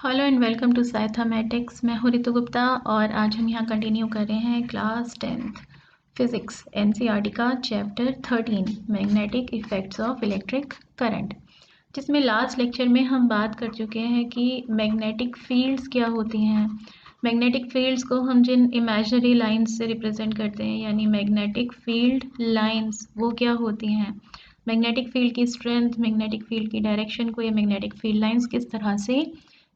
Hello and welcome to Sythematics. मैं हूँ रितु गुप्ता और आज हम यहाँ कंटिन्यू कर रहे हैं क्लास 10th फिज़िक्स एनसीईआरटी का chapter 13 magnetic effects of electric current, जिसमें लास्ट लेक्चर में हम बात कर चुके हैं कि मैग्नेटिक फील्ड्स क्या होती हैं। मैग्नेटिक फील्ड्स को हम जिन इमेजिनरी लाइंस से रिप्रेजेंट करते हैं यानी मैग्नेटिक फील्ड लाइंस, वो क्या होती हैं। मैग्नेटिक फील्ड की स्ट्रेंथ, मैग्नेटिक फील्ड की डायरेक्शन को ये मैग्नेटिक फील्ड लाइंस किस तरह से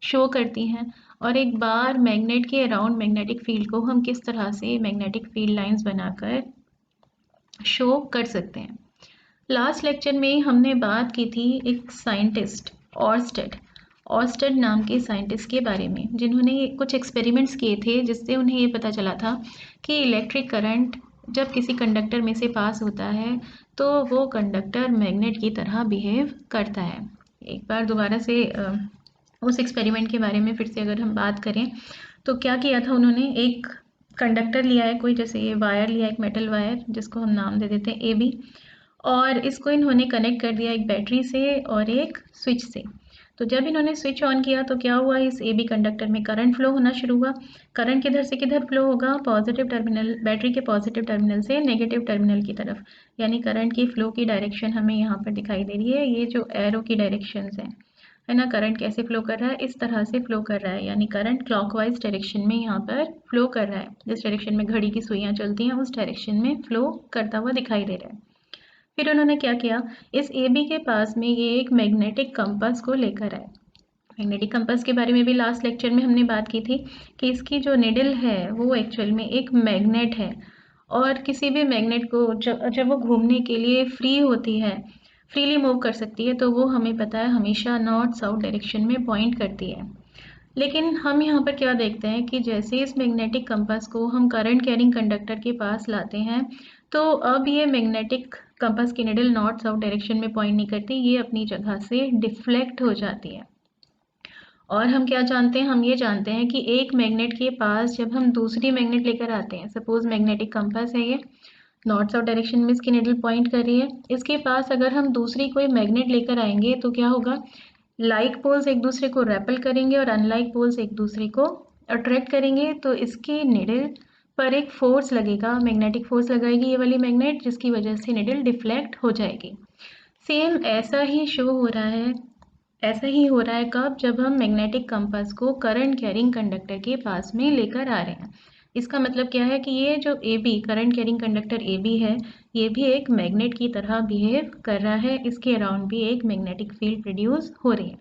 शो करती हैं, और एक बार मैग्नेट के अराउंड मैग्नेटिक फील्ड को हम किस तरह से मैग्नेटिक फील्ड लाइंस बनाकर शो कर सकते हैं। लास्ट लेक्चर में हमने बात की थी एक साइंटिस्ट ऑर्स्टेड ऑर्स्टेड नाम के साइंटिस्ट के बारे में, जिन्होंने कुछ एक्सपेरिमेंट्स किए थे जिससे उन्हें ये पता चला था कि इलेक्ट्रिक करंट जब किसी कंडक्टर में से पास होता है तो वो कंडक्टर मैग्नेट की तरह बिहेव करता है। एक बार दोबारा से उस एक्सपेरिमेंट के बारे में फिर से अगर हम बात करें तो क्या किया था उन्होंने, एक कंडक्टर लिया है कोई, जैसे ये वायर लिया, एक मेटल वायर जिसको हम नाम दे देते हैं ए बी, और इसको इन्होंने कनेक्ट कर दिया एक बैटरी से और एक स्विच से। तो जब इन्होंने स्विच ऑन किया तो क्या हुआ, इस ए बी कंडक्टर में करंट फ्लो होना शुरू हुआ। करंट किधर से किधर फ्लो होगा, पॉजिटिव टर्मिनल, बैटरी के पॉजिटिव टर्मिनल से नेगेटिव टर्मिनल की तरफ। यानी करंट की फ्लो की डायरेक्शन हमें यहाँ पर दिखाई दे रही है, ये जो एरो की डायरेक्शंस हैं, है ना। करंट कैसे फ्लो कर रहा है, इस तरह से फ्लो कर रहा है, यानी करंट क्लॉकवाइज डायरेक्शन में यहाँ पर फ्लो कर रहा है। जिस डायरेक्शन में घड़ी की सुइयाँ चलती हैं उस डायरेक्शन में फ्लो करता हुआ दिखाई दे रहा है। फिर उन्होंने क्या किया, इस ए बी के पास में ये एक मैग्नेटिक कंपास को लेकर आए। मैग्नेटिक कंपास के बारे में भी लास्ट लेक्चर में हमने बात की थी कि इसकी जो निडल है वो एक्चुअल में एक मैग्नेट है, और किसी भी मैग्नेट को जब वो घूमने के लिए फ्री होती है, फ्रीली मूव कर सकती है, तो वो हमें पता है हमेशा नॉर्थ साउथ डायरेक्शन में पॉइंट करती है। लेकिन हम यहाँ पर क्या देखते हैं कि जैसे इस मैग्नेटिक कंपास को हम करंट कैरिंग कंडक्टर के पास लाते हैं तो अब ये मैग्नेटिक कंपास की निडल नॉर्थ साउथ डायरेक्शन में पॉइंट नहीं करती, ये अपनी जगह से डिफ्लेक्ट हो जाती है। और हम क्या जानते हैं, हम ये जानते हैं कि एक मैग्नेट के पास जब हम दूसरी मैग्नेट लेकर आते हैं, सपोज मैग्नेटिक कंपास है ये, नॉर्थ साउथ डायरेक्शन में इसकी निडल पॉइंट कर रही है, इसके पास अगर हम दूसरी कोई मैग्नेट लेकर आएंगे तो क्या होगा, लाइक पोल्स एक दूसरे को रेपल करेंगे और अनलाइक पोल्स एक दूसरे को अट्रैक्ट करेंगे, तो इसकी निडल पर एक फोर्स लगेगा, मैग्नेटिक फोर्स लगाएगी ये वाली मैग्नेट, जिसकी वजह से निडल डिफ्लेक्ट हो जाएगी। सेम ऐसा ही शो हो रहा है, ऐसा ही हो रहा है कब, जब हम मैग्नेटिक कंपास को करंट कैरिंग कंडक्टर के पास में लेकर आ रहे हैं। इसका मतलब क्या है कि ये जो A B current carrying conductor A B है, ये भी एक मैग्नेट की तरह बिहेव कर रहा है, इसके अराउंड भी एक मैग्नेटिक फील्ड प्रोड्यूस हो रही है।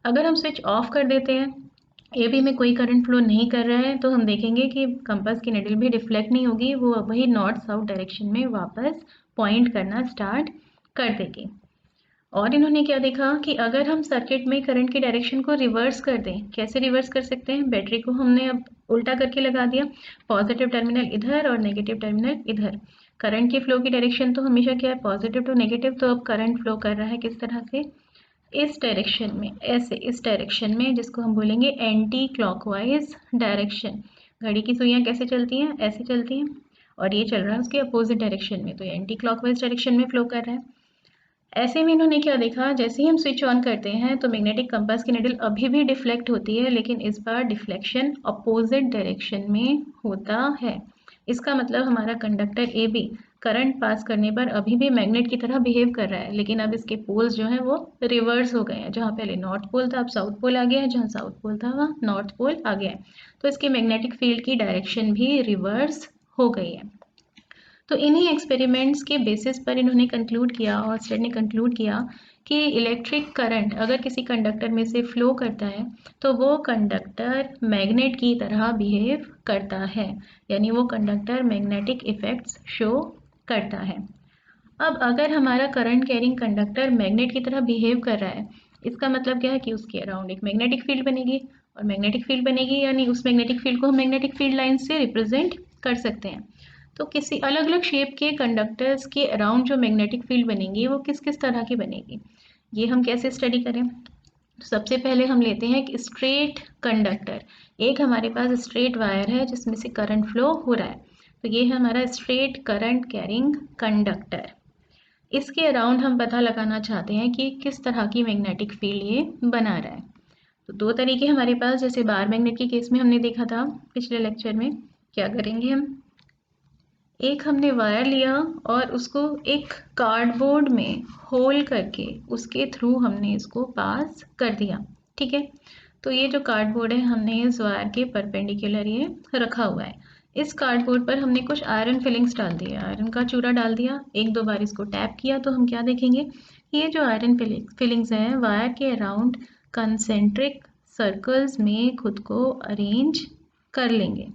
अगर हम स्विच ऑफ कर देते हैं, ए बी में कोई करंट फ्लो नहीं कर रहा है, तो हम देखेंगे कि कंपास की निडल भी डिफ्लेक्ट नहीं होगी, वो वही नॉर्थ साउथ डायरेक्शन में वापस पॉइंट करना स्टार्ट कर देगी। और इन्होंने क्या देखा कि अगर हम सर्किट में करंट की डायरेक्शन को रिवर्स कर दें, कैसे रिवर्स कर सकते हैं, बैटरी को हमने अब उल्टा करके लगा दिया, पॉजिटिव टर्मिनल इधर और नेगेटिव टर्मिनल इधर। करंट की फ्लो की डायरेक्शन तो हमेशा क्या है, पॉजिटिव टू नेगेटिव, तो अब करंट फ्लो कर रहा है किस तरह से, इस डायरेक्शन में, ऐसे इस डायरेक्शन में, जिसको हम बोलेंगे एंटी क्लॉकवाइज डायरेक्शन। घड़ी की सुइयाँ कैसे चलती हैं, ऐसे चलती हैं, और ये चल रहा है उसके अपोजिट डायरेक्शन में, तो ये एंटी क्लॉकवाइज डायरेक्शन में फ्लो कर रहा है। ऐसे में इन्होंने क्या देखा, जैसे ही हम स्विच ऑन करते हैं तो मैग्नेटिक कंपास की निडल अभी भी डिफ्लेक्ट होती है, लेकिन इस बार डिफ्लेक्शन अपोजिट डायरेक्शन में होता है। इसका मतलब हमारा conductor A B current pass करने पर अभी भी मैग्नेट की तरह बिहेव कर रहा है, लेकिन अब इसके पोल्स जो हैं वो रिवर्स हो गए हैं। जहाँ पहले नॉर्थ पोल था अब साउथ पोल आ गया है, जहाँ साउथ पोल था वहाँ नॉर्थ पोल आ गया है, तो इसकी मैग्नेटिक फील्ड की डायरेक्शन भी रिवर्स हो गई है। तो इन्हीं एक्सपेरिमेंट्स के बेसिस पर इन्होंने कंक्लूड किया, ऑर्स्टेड ने कंक्लूड किया कि इलेक्ट्रिक करंट अगर किसी कंडक्टर में से फ्लो करता है तो वो कंडक्टर मैग्नेट की तरह बिहेव करता है, यानी वो कंडक्टर मैग्नेटिक इफेक्ट्स शो करता है। अब अगर हमारा करंट कैरिंग कंडक्टर मैग्नेट की तरह बिहेव कर रहा है, इसका मतलब क्या है कि उसके अराउंड एक मैग्नेटिक फील्ड बनेगी, और मैग्नेटिक फील्ड बनेगी यानी उस मैग्नेटिक फील्ड को हम मैग्नेटिक फील्ड लाइन से रिप्रेजेंट कर सकते हैं। तो किसी अलग अलग शेप के कंडक्टर्स के अराउंड जो मैग्नेटिक फील्ड बनेगी वो किस किस तरह की बनेगी, ये हम कैसे स्टडी करें। तो सबसे पहले हम लेते हैं एक स्ट्रेट कंडक्टर, एक हमारे पास स्ट्रेट वायर है जिसमें से करंट फ्लो हो रहा है, तो ये है हमारा स्ट्रेट करंट कैरिंग कंडक्टर। इसके अराउंड हम पता लगाना चाहते हैं कि किस तरह की मैग्नेटिक फील्ड ये बना रहा है। तो दो तरीके हमारे पास, जैसे बार मैग्नेट के केस में हमने देखा था पिछले लेक्चर में। क्या करेंगे हम, एक हमने वायर लिया और उसको एक कार्डबोर्ड में होल करके उसके थ्रू हमने इसको पास कर दिया। ठीक है, तो ये जो कार्डबोर्ड है हमने इस वायर के परपेंडिकुलर ये रखा हुआ है। इस कार्डबोर्ड पर हमने कुछ आयरन फिलिंग्स डाल दिए, आयरन का चूरा डाल दिया। एक दो बार इसको टैप किया तो हम क्या देखेंगे, ये जो आयरन फिलिंग्स हैं वायर के अराउंड कंसेंट्रिक सर्कल्स में खुद को अरेंज कर लेंगे।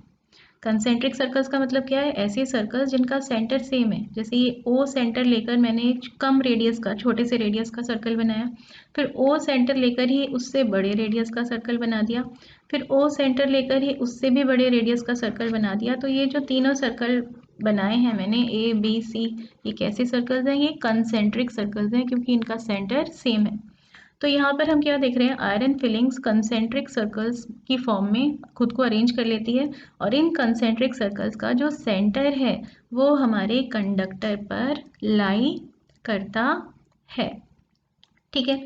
कंसेंट्रिक सर्कल्स का मतलब क्या है, ऐसे सर्कल्स जिनका सेंटर सेम है। जैसे ये ओ सेंटर लेकर मैंने एक कम रेडियस का, छोटे से रेडियस का सर्कल बनाया, फिर ओ सेंटर लेकर ही उससे बड़े रेडियस का सर्कल बना दिया, फिर ओ सेंटर लेकर ही उससे भी बड़े रेडियस का सर्कल बना दिया। तो ये जो तीनों सर्कल बनाए हैं मैंने, ए बी सी, ये कैसे सर्कल्स हैं, ये कंसेंट्रिक सर्कल्स हैं क्योंकि इनका सेंटर सेम है। तो यहाँ पर हम क्या देख रहे हैं, आयरन फिलिंग्स कंसेंट्रिक सर्कल्स की फॉर्म में खुद को अरेंज कर लेती है, और इन कंसेंट्रिक सर्कल्स का जो सेंटर है वो हमारे कंडक्टर पर लाई करता है। ठीक है,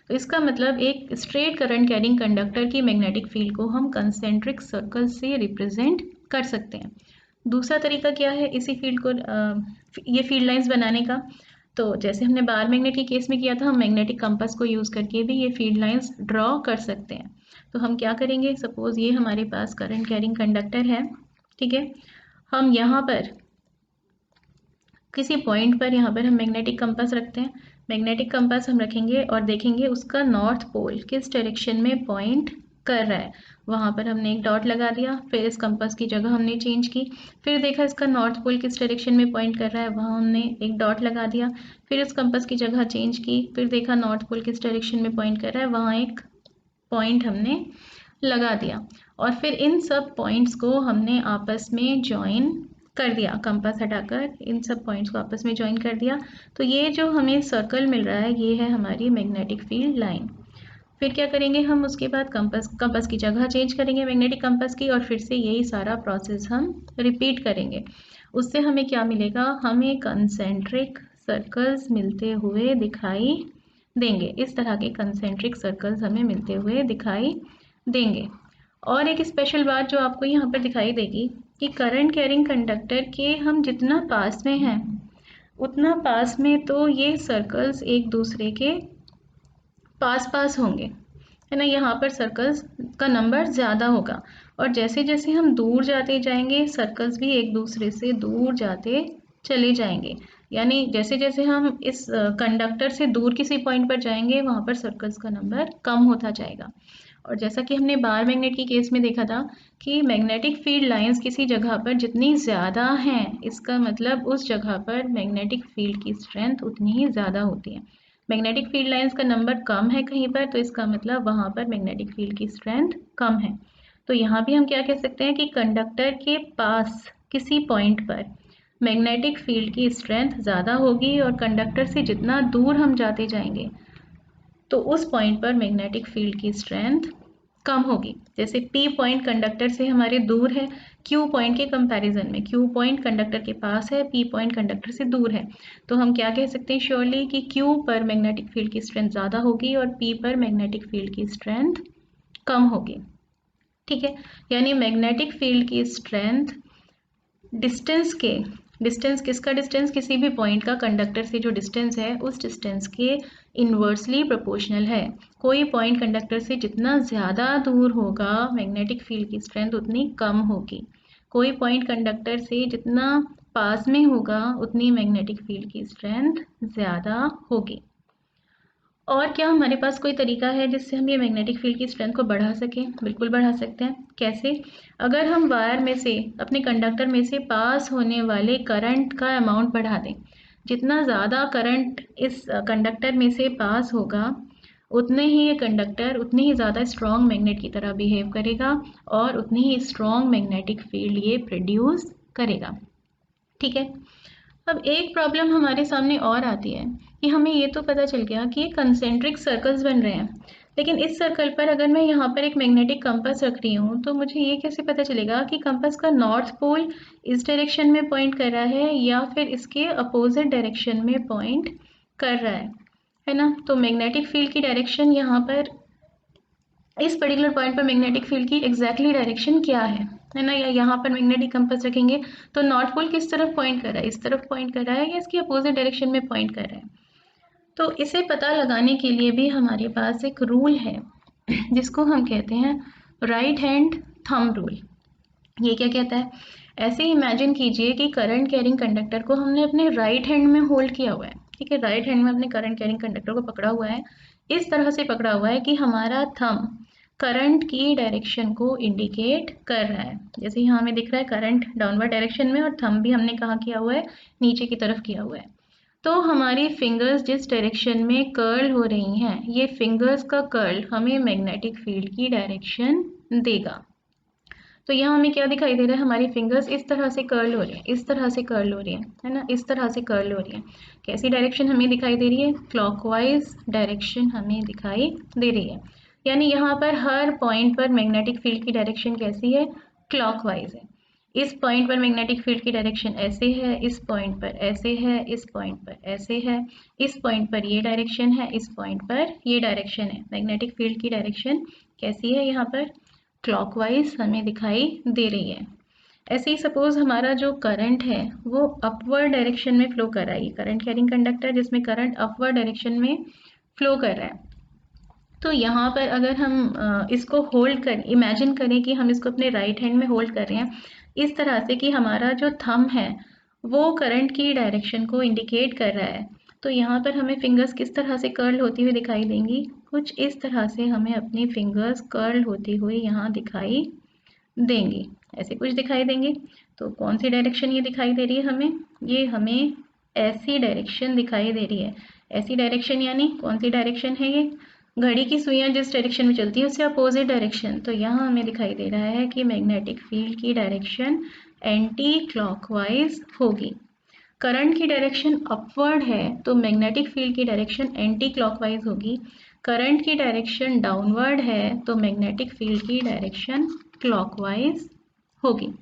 तो इसका मतलब एक स्ट्रेट करंट कैरिंग कंडक्टर की मैग्नेटिक फील्ड को हम कंसेंट्रिक सर्कल से रिप्रेजेंट कर सकते हैं। दूसरा तरीका क्या है इसी फील्ड को ये फील्ड लाइंस बनाने का, तो जैसे हमने बार मैग्नेट के केस में किया था, हम मैग्नेटिक कंपास को यूज़ करके भी ये फील्ड लाइंस ड्रॉ कर सकते हैं। तो हम क्या करेंगे, सपोज ये हमारे पास करंट कैरिंग कंडक्टर है। ठीक है, हम यहाँ पर किसी पॉइंट पर यहाँ पर हम मैग्नेटिक कंपास रखते हैं। मैग्नेटिक कंपास हम रखेंगे और देखेंगे उसका नॉर्थ पोल किस डायरेक्शन में पॉइंट कर रहा है। वहाँ पर हमने एक डॉट लगा दिया, फिर इस कंपास की जगह हमने चेंज की, फिर देखा इसका नॉर्थ पोल किस डायरेक्शन में पॉइंट कर रहा है, वहाँ हमने एक डॉट लगा दिया, फिर इस कंपास की जगह चेंज की, फिर देखा नॉर्थ पोल किस डायरेक्शन में पॉइंट कर रहा है, वहाँ एक पॉइंट हमने लगा दिया, और फिर इन सब पॉइंट्स को हमने आपस में ज्वाइन कर दिया, कंपास हटाकर इन सब पॉइंट्स को आपस में ज्वाइन कर दिया। तो ये जो हमें सर्कल मिल रहा है ये है हमारी मैग्नेटिक फील्ड लाइन। फिर क्या करेंगे हम, उसके बाद कंपास की जगह चेंज करेंगे मैग्नेटिक कंपास की, और फिर से यही सारा प्रोसेस हम रिपीट करेंगे। उससे हमें क्या मिलेगा, हमें कंसेंट्रिक सर्कल्स मिलते हुए दिखाई देंगे। इस तरह के कंसेंट्रिक सर्कल्स हमें मिलते हुए दिखाई देंगे। और एक स्पेशल बात जो आपको यहाँ पर दिखाई देगी कि करंट कैरिंग कंडक्टर के हम जितना पास में हैं उतना पास में तो ये सर्कल्स एक दूसरे के पास पास होंगे, है ना। यहाँ पर सर्कल्स का नंबर ज़्यादा होगा, और जैसे जैसे हम दूर जाते जाएंगे सर्कल्स भी एक दूसरे से दूर जाते चले जाएंगे। यानी जैसे जैसे हम इस कंडक्टर से दूर किसी पॉइंट पर जाएंगे वहाँ पर सर्कल्स का नंबर कम होता जाएगा। और जैसा कि हमने बार मैग्नेट के केस में देखा था कि मैग्नेटिक फील्ड लाइंस किसी जगह पर जितनी ज़्यादा हैं, इसका मतलब उस जगह पर मैग्नेटिक फील्ड की स्ट्रेंथ उतनी ही ज़्यादा होती है। मैग्नेटिक फील्ड लाइंस का नंबर कम है कहीं पर, तो इसका मतलब वहाँ पर मैग्नेटिक फील्ड की स्ट्रेंथ कम है। तो यहाँ भी हम क्या कह सकते हैं कि कंडक्टर के पास किसी पॉइंट पर मैग्नेटिक फील्ड की स्ट्रेंथ ज़्यादा होगी, और कंडक्टर से जितना दूर हम जाते जाएंगे तो उस पॉइंट पर मैग्नेटिक फील्ड की स्ट्रेंथ कम होगी। जैसे P पॉइंट कंडक्टर से हमारे दूर है Q पॉइंट के कंपैरिजन में, Q पॉइंट कंडक्टर के पास है, P पॉइंट कंडक्टर से दूर है। तो हम क्या कह सकते हैं श्योरली कि Q पर मैग्नेटिक फील्ड की स्ट्रेंथ ज़्यादा होगी और P पर मैग्नेटिक फील्ड की स्ट्रेंथ कम होगी। ठीक है, यानी मैग्नेटिक फील्ड की स्ट्रेंथ डिस्टेंस किसका डिस्टेंस, किसी भी पॉइंट का कंडक्टर से जो डिस्टेंस है उस डिस्टेंस के इन्वर्सली प्रोपोर्शनल है। कोई पॉइंट कंडक्टर से जितना ज़्यादा दूर होगा मैग्नेटिक फील्ड की स्ट्रेंथ उतनी कम होगी। कोई पॉइंट कंडक्टर से जितना पास में होगा उतनी मैग्नेटिक फील्ड की स्ट्रेंथ ज़्यादा होगी। और क्या हमारे पास कोई तरीका है जिससे हम ये मैग्नेटिक फील्ड की स्ट्रेंथ को बढ़ा सकें? बिल्कुल बढ़ा सकते हैं। कैसे? अगर हम वायर में से, अपने कंडक्टर में से पास होने वाले करंट का अमाउंट बढ़ा दें, जितना ज़्यादा करंट इस कंडक्टर में से पास होगा उतने ही ये कंडक्टर उतनी ही ज़्यादा स्ट्रॉन्ग मैग्नेट की तरह बिहेव करेगा और उतनी ही स्ट्रॉन्ग मैग्नेटिक फील्ड ये प्रोड्यूस करेगा। ठीक है, अब एक प्रॉब्लम हमारे सामने और आती है कि हमें ये तो पता चल गया कि ये कंसेंट्रिक सर्कल्स बन रहे हैं, लेकिन इस सर्कल पर अगर मैं यहाँ पर एक मैग्नेटिक कंपास रख रही हूँ तो मुझे ये कैसे पता चलेगा कि कंपास का नॉर्थ पोल इस डायरेक्शन में पॉइंट कर रहा है या फिर इसके अपोजिट डायरेक्शन में पॉइंट कर रहा है ना। तो मैग्नेटिक फील्ड की डायरेक्शन यहाँ पर इस पर्टिकुलर पॉइंट पर मैग्नेटिक फील्ड की एग्जैक्टली डायरेक्शन क्या है ना, या यहाँ पर मैग्नेटिक कंपास रखेंगे तो नॉर्थ पोल किस तरफ पॉइंट कर रहा है, इस तरफ पॉइंट कर रहा है या इसकी अपोजिट डायरेक्शन में पॉइंट कर रहा है। तो इसे पता लगाने के लिए भी हमारे पास एक रूल है जिसको हम कहते हैं राइट हैंड थंब रूल। ये क्या कहता है, ऐसे इमेजिन कीजिए कि करंट कैरिंग कंडक्टर को हमने अपने राइट हैंड में होल्ड किया हुआ है, ठीक है, राइट हैंड में अपने करंट कैरिंग कंडक्टर को पकड़ा हुआ है, इस तरह से पकड़ा हुआ है कि हमारा थंब करंट की डायरेक्शन को इंडिकेट कर रहा है। जैसे यहाँ हमें दिख रहा है करंट डाउनवर्ड डायरेक्शन में और थंब भी हमने कहाँ किया हुआ है, नीचे की तरफ किया हुआ है। तो हमारी फिंगर्स जिस डायरेक्शन में कर्ल हो रही हैं, ये फिंगर्स का कर्ल हमें मैग्नेटिक फील्ड की डायरेक्शन देगा। तो यहाँ हमें क्या दिखाई दे रहा है, हमारी फिंगर्स इस तरह से कर्ल हो रही हैं, इस तरह से कर्ल हो रही है ना, इस तरह से कर्ल हो रही है। कैसी डायरेक्शन हमें दिखाई दे रही है, क्लॉकवाइज डायरेक्शन हमें दिखाई दे रही है। यानी यहाँ पर हर पॉइंट पर मैग्नेटिक फील्ड की डायरेक्शन कैसी है, क्लॉकवाइज है। इस पॉइंट पर मैग्नेटिक फील्ड की डायरेक्शन ऐसे है, इस पॉइंट पर ऐसे है, इस पॉइंट पर ऐसे है, इस पॉइंट पर ये डायरेक्शन है, इस पॉइंट पर ये डायरेक्शन है। मैग्नेटिक फील्ड की डायरेक्शन कैसी है, यहाँ पर क्लॉकवाइज हमें दिखाई दे रही है। ऐसे ही सपोज हमारा जो करंट है वो अपवर्ड डायरेक्शन में फ्लो कर रहा है, करंट कैरिंग कंडक्टर जिसमें करंट अपवर्ड डायरेक्शन में फ्लो कर रहा है। तो यहाँ पर अगर हम इसको होल्ड कर इमेजिन करें कि हम इसको अपने राइट हैंड में होल्ड कर रहे हैं इस तरह से कि हमारा जो थंब है वो करंट की डायरेक्शन को इंडिकेट कर रहा है, तो यहाँ पर हमें फिंगर्स किस तरह से कर्ल होती हुई दिखाई देंगी, कुछ इस तरह से हमें अपनी फिंगर्स कर्ल होती हुई यहाँ दिखाई देंगी, ऐसे कुछ दिखाई देंगे। तो कौन सी डायरेक्शन ये दिखाई दे रही है हमें, ये हमें ऐसी डायरेक्शन दिखाई दे रही है। ऐसी डायरेक्शन यानी कौन सी डायरेक्शन है, ये घड़ी की सुइयां जिस डायरेक्शन में चलती है उससे अपोजिट डायरेक्शन। तो यहाँ हमें दिखाई दे रहा है कि मैग्नेटिक फील्ड की डायरेक्शन एंटी क्लॉकवाइज होगी। करंट की डायरेक्शन अपवर्ड है तो मैग्नेटिक फील्ड की डायरेक्शन एंटी क्लॉकवाइज होगी। करंट की डायरेक्शन डाउनवर्ड है तो मैग्नेटिक फील्ड की डायरेक्शन क्लॉकवाइज होगी।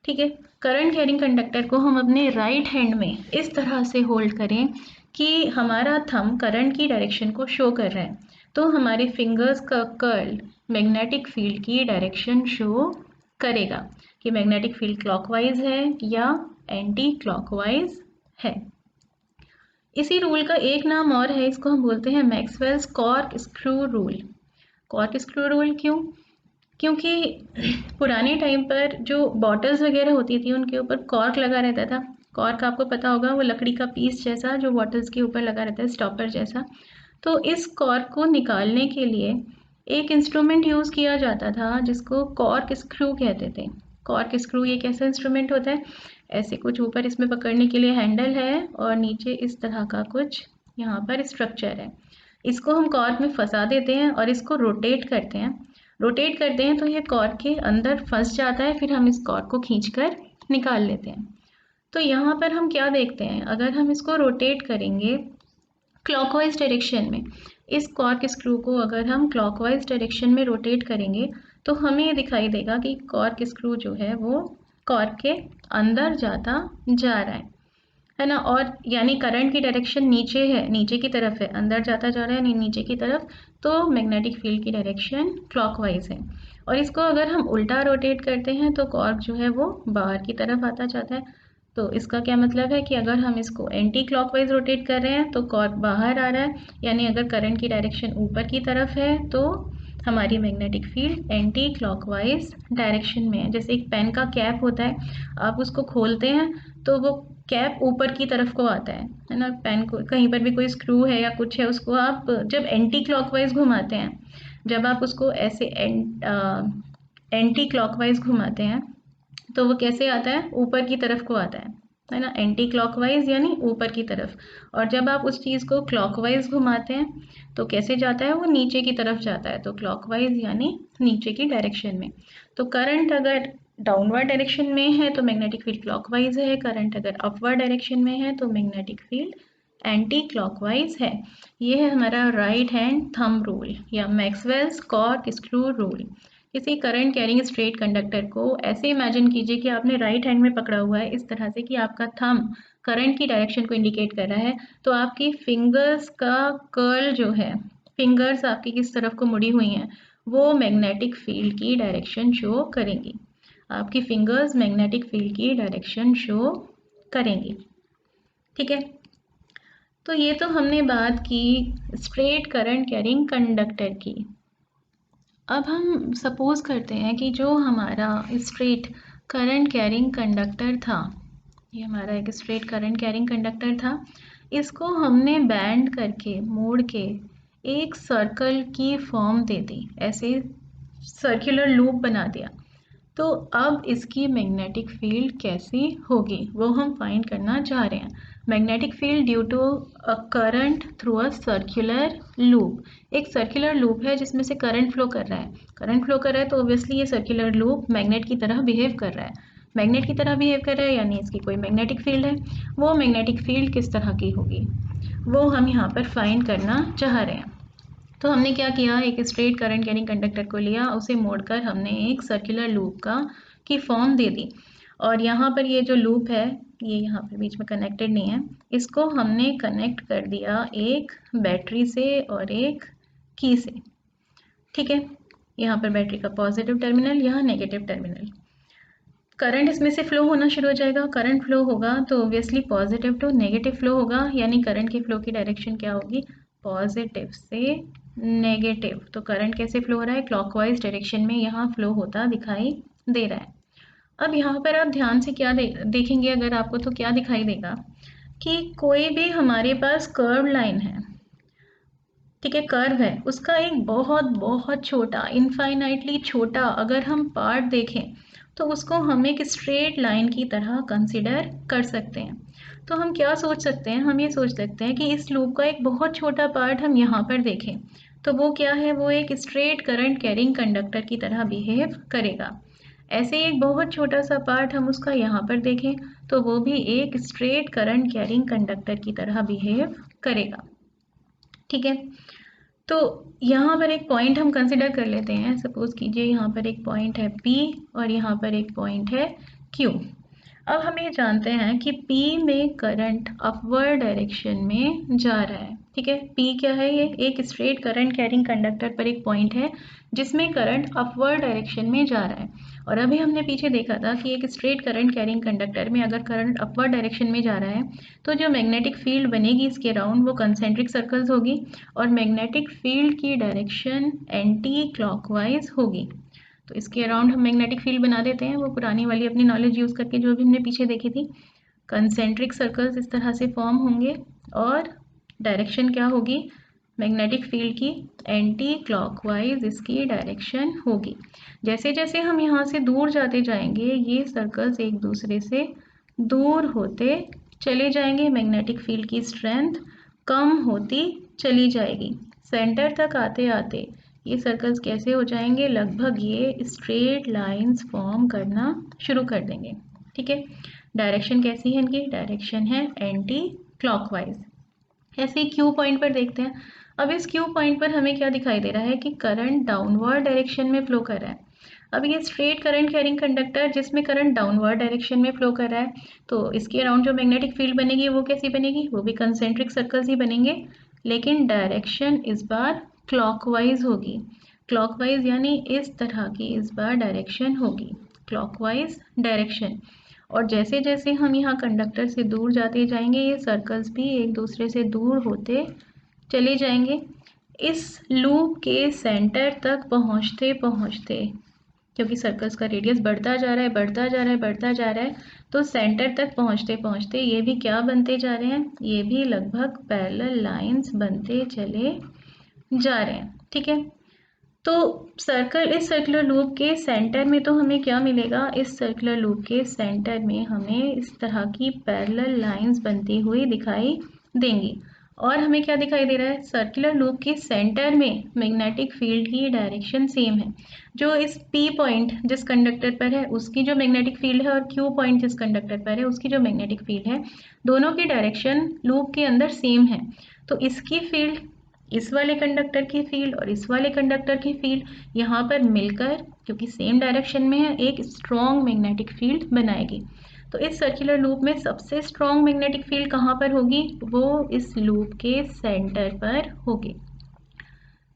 ठीक है, करंट कैरिंग कंडक्टर को हम अपने राइट हैंड में इस तरह से होल्ड करें कि हमारा थंब करंट की डायरेक्शन को शो कर रहा है, तो हमारे फिंगर्स का कर्ल मैग्नेटिक फील्ड की डायरेक्शन शो करेगा कि मैग्नेटिक फील्ड क्लॉकवाइज है या एंटी क्लॉकवाइज है। इसी रूल का एक नाम और है, इसको हम बोलते हैं Maxwell's cork screw rule. Cork screw rule क्यों, क्योंकि पुराने टाइम पर जो बॉटल्स वगैरह होती थी उनके ऊपर कॉर्क लगा रहता था। कॉर्क आपको पता होगा, वो लकड़ी का पीस जैसा जो बॉटल्स के ऊपर लगा रहता है, स्टॉपर जैसा। तो इस कॉर्क को निकालने के लिए एक इंस्ट्रूमेंट यूज़ किया जाता था जिसको कॉर्क स्क्रू कहते थे। कॉर्क स्क्रू ये कैसा इंस्ट्रूमेंट होता है, ऐसे कुछ ऊपर इसमें पकड़ने के लिए हैंडल है और नीचे इस तरह का कुछ यहाँ पर स्ट्रक्चर है। इसको हम कॉर्क में फंसा देते हैं और इसको रोटेट करते हैं। रोटेट करते हैं तो ये कॉर्क के अंदर फंस जाता है, फिर हम इस कॉर्क को खींचकर निकाल लेते हैं। तो यहाँ पर हम क्या देखते हैं, अगर हम इसको रोटेट करेंगे क्लॉकवाइज डायरेक्शन में, इस कॉर्क स्क्रू को अगर हम क्लॉकवाइज डायरेक्शन में रोटेट करेंगे तो हमें ये दिखाई देगा कि कॉर्क स्क्रू जो है वो कॉर्क के अंदर जाता जा रहा है ना, और यानी करंट की डायरेक्शन नीचे है, नीचे की तरफ है, अंदर जाता जा रहा है नीचे की तरफ, तो मैग्नेटिक फील्ड की डायरेक्शन क्लॉकवाइज है। और इसको अगर हम उल्टा रोटेट करते हैं तो कॉर्क जो है वो बाहर की तरफ आता जाता है। तो इसका क्या मतलब है कि अगर हम इसको एंटी क्लॉकवाइज रोटेट कर रहे हैं तो कॉर्क बाहर आ रहा है, यानी अगर करंट की डायरेक्शन ऊपर की तरफ है तो हमारी magnetic field anti clockwise direction में है। जैसे एक पेन का कैप होता है, आप उसको खोलते हैं तो वो कैप ऊपर की तरफ को आता है ना, पेन को कहीं पर भी कोई स्क्रू है या कुछ है उसको आप जब एंटी क्लॉकवाइज घुमाते हैं, जब आप उसको ऐसे एंटी क्लॉकवाइज घुमाते हैं तो वो कैसे आता है, ऊपर की तरफ को आता है ना, एंटी क्लॉकवाइज यानी ऊपर की तरफ। और जब आप उस चीज़ को क्लॉकवाइज घुमाते हैं तो कैसे जाता है, वो नीचे की तरफ जाता है, तो क्लॉकवाइज यानी नीचे की डायरेक्शन में। तो करंट अगर डाउनवर्ड डायरेक्शन में है तो मैग्नेटिक फील्ड क्लॉकवाइज है, करंट अगर अपवर्ड डायरेक्शन में है तो मैग्नेटिक फील्ड एंटी क्लॉकवाइज है। ये है हमारा राइट हैंड थंब रूल या मैक्सवेल्स कॉर्क स्क्रू रूल। किसी करंट कैरिंग स्ट्रेट कंडक्टर को ऐसे इमेजिन कीजिए कि आपने राइट हैंड में पकड़ा हुआ है इस तरह से कि आपका थंब करंट की डायरेक्शन को इंडिकेट कर रहा है, तो आपकी फिंगर्स का कर्ल जो है, फिंगर्स आपकी किस तरफ को मुड़ी हुई हैं, वो मैग्नेटिक फील्ड की डायरेक्शन शो करेंगी। आपकी फिंगर्स मैग्नेटिक फील्ड की डायरेक्शन शो करेंगी। ठीक है, तो ये तो हमने बात की स्ट्रेट करंट कैरिंग कंडक्टर की। अब हम सपोज करते हैं कि जो हमारा स्ट्रेट करंट कैरिंग कंडक्टर था, ये हमारा एक स्ट्रेट करंट कैरिंग कंडक्टर था, इसको हमने बैंड करके मोड़ के एक सर्कल की फॉर्म दे दी, ऐसे सर्कुलर लूप बना दिया। तो अब इसकी मैग्नेटिक फील्ड कैसी होगी वो हम फाइंड करना चाह रहे हैं। Magnetic field due to a current through a circular loop. एक सर्कुलर लूप है जिसमें से करंट फ्लो कर रहा है। करंट फ्लो कर रहा है तो ऑब्वियसली ये सर्कुलर लूप मैग्नेट की तरह बिहेव कर रहा है। मैग्नेट की तरह बिहेव कर रहा है यानी इसकी कोई मैग्नेटिक फील्ड है। वो मैग्नेटिक फील्ड किस तरह की होगी वो हम यहाँ पर फाइंड करना चाह रहे हैं। तो हमने क्या किया, एक स्ट्रेट करंट कैरिंग कंडक्टर को लिया, उसे मोड़कर हमने एक सर्कुलर लूप की फॉर्म दे दी। और यहाँ पर ये जो लूप है ये यहाँ पर बीच में कनेक्टेड नहीं है, इसको हमने कनेक्ट कर दिया एक बैटरी से और एक की से। ठीक है, यहाँ पर बैटरी का पॉजिटिव टर्मिनल, यहाँ नेगेटिव टर्मिनल। करंट इसमें से फ्लो होना शुरू हो जाएगा। करंट फ्लो होगा तो obviously positive to negative flow होगा, यानी करंट की फ्लो की डायरेक्शन क्या होगी, पॉजिटिव से नेगेटिव। तो करंट कैसे फ्लो हो रहा है, क्लॉकवाइज डायरेक्शन में यहाँ फ्लो होता दिखाई दे रहा है। अब यहाँ पर आप ध्यान से क्या देखेंगे अगर आपको, तो क्या दिखाई देगा कि कोई भी हमारे पास कर्व लाइन है, ठीक है, कर्व है, उसका एक बहुत बहुत छोटा, इनफाइनाइटली छोटा अगर हम पार्ट देखें तो उसको हम एक स्ट्रेट लाइन की तरह कंसिडर कर सकते हैं। तो हम क्या सोच सकते हैं, हम ये सोच सकते हैं कि इस लूप का एक बहुत छोटा पार्ट हम यहाँ पर देखें तो वो क्या है, वो एक स्ट्रेट करंट कैरिंग कंडक्टर की तरह बिहेव करेगा। ऐसे एक बहुत छोटा सा पार्ट हम उसका यहाँ पर देखें तो वो भी एक स्ट्रेट करंट कैरिंग कंडक्टर की तरह बिहेव करेगा। ठीक है, तो यहाँ पर एक पॉइंट हम कंसिडर कर लेते हैं। सपोज कीजिए यहाँ पर एक पॉइंट है P और यहाँ पर एक पॉइंट है Q। अब हम ये जानते हैं कि P में करंट अपवर्ड डायरेक्शन में जा रहा है। ठीक है, P क्या है, ये एक स्ट्रेट करंट कैरिंग कंडक्टर पर एक पॉइंट है जिसमें करंट अपवर्ड डायरेक्शन में जा रहा है। और अभी हमने पीछे देखा था कि एक स्ट्रेट करंट कैरिंग कंडक्टर में अगर करंट अपवर्ड डायरेक्शन में जा रहा है तो जो मैग्नेटिक फील्ड बनेगी इसके अराउंड वो कंसेंट्रिक सर्कल्स होगी और मैग्नेटिक फील्ड की डायरेक्शन एंटी क्लॉकवाइज होगी। तो इसके अराउंड हम मैग्नेटिक फील्ड बना देते हैं, वो पुरानी वाली अपनी नॉलेज यूज़ करके जो भी हमने पीछे देखी थी। कंसेंट्रिक सर्कल्स इस तरह से फॉर्म होंगे और डायरेक्शन क्या होगी, मैग्नेटिक फील्ड की एंटी क्लॉकवाइज इसकी डायरेक्शन होगी। जैसे जैसे हम यहाँ से दूर जाते जाएंगे ये सर्कल्स एक दूसरे से दूर होते चले जाएंगे, मैग्नेटिक फील्ड की स्ट्रेंथ कम होती चली जाएगी। सेंटर तक आते आते ये सर्कल्स कैसे हो जाएंगे, लगभग ये स्ट्रेट लाइंस फॉर्म करना शुरू कर देंगे। ठीक है, डायरेक्शन कैसी है इनकी, डायरेक्शन है एंटी क्लॉकवाइज। ऐसे ही क्यू पॉइंट पर देखते हैं। अब इस क्यू पॉइंट पर हमें क्या दिखाई दे रहा है कि करंट डाउनवर्ड डायरेक्शन में फ्लो कर रहा है। अब ये स्ट्रेट करंट कैरिंग कंडक्टर जिसमें करंट डाउनवर्ड डायरेक्शन में फ्लो कर रहा है तो इसके अराउंड जो मैग्नेटिक फील्ड बनेगी वो कैसी बनेगी, वो भी कंसेंट्रिक सर्कल्स ही बनेंगे, लेकिन डायरेक्शन इस बार क्लॉकवाइज होगी। क्लॉकवाइज यानी इस तरह की इस बार डायरेक्शन होगी, क्लॉकवाइज डायरेक्शन। और जैसे जैसे हम यहाँ कंडक्टर से दूर जाते जाएंगे ये सर्कल्स भी एक दूसरे से दूर होते चले जाएंगे। इस लूप के सेंटर तक पहुँचते पहुँचते, क्योंकि सर्कल्स का रेडियस बढ़ता जा रहा है बढ़ता जा रहा है बढ़ता जा रहा है, तो सेंटर तक पहुँचते पहुँचते ये भी क्या बनते जा रहे हैं, ये भी लगभग पैरेलल लाइंस बनते चले जा रहे हैं। ठीक है, तो इस सर्कुलर लूप के सेंटर में तो हमें क्या मिलेगा, इस सर्कुलर लूप के सेंटर में हमें इस तरह की पैरेलल लाइंस बनती हुई दिखाई देंगी। और हमें क्या दिखाई दे रहा है, सर्कुलर लूप के सेंटर में मैग्नेटिक फील्ड की डायरेक्शन सेम है। जो इस P पॉइंट जिस कंडक्टर पर है उसकी जो मैग्नेटिक फील्ड है और Q पॉइंट जिस कंडक्टर पर है उसकी जो मैग्नेटिक फील्ड है, दोनों की डायरेक्शन लूप के अंदर सेम है। तो इसकी फील्ड, इस वाले कंडक्टर की फील्ड और इस वाले कंडक्टर की फील्ड यहाँ पर मिलकर, क्योंकि सेम डायरेक्शन में है, एक स्ट्रॉन्ग मैग्नेटिक फील्ड बनाएगी। तो इस सर्कुलर लूप में सबसे स्ट्रॉन्ग मैग्नेटिक फील्ड कहाँ पर होगी, वो इस लूप के सेंटर पर होगी।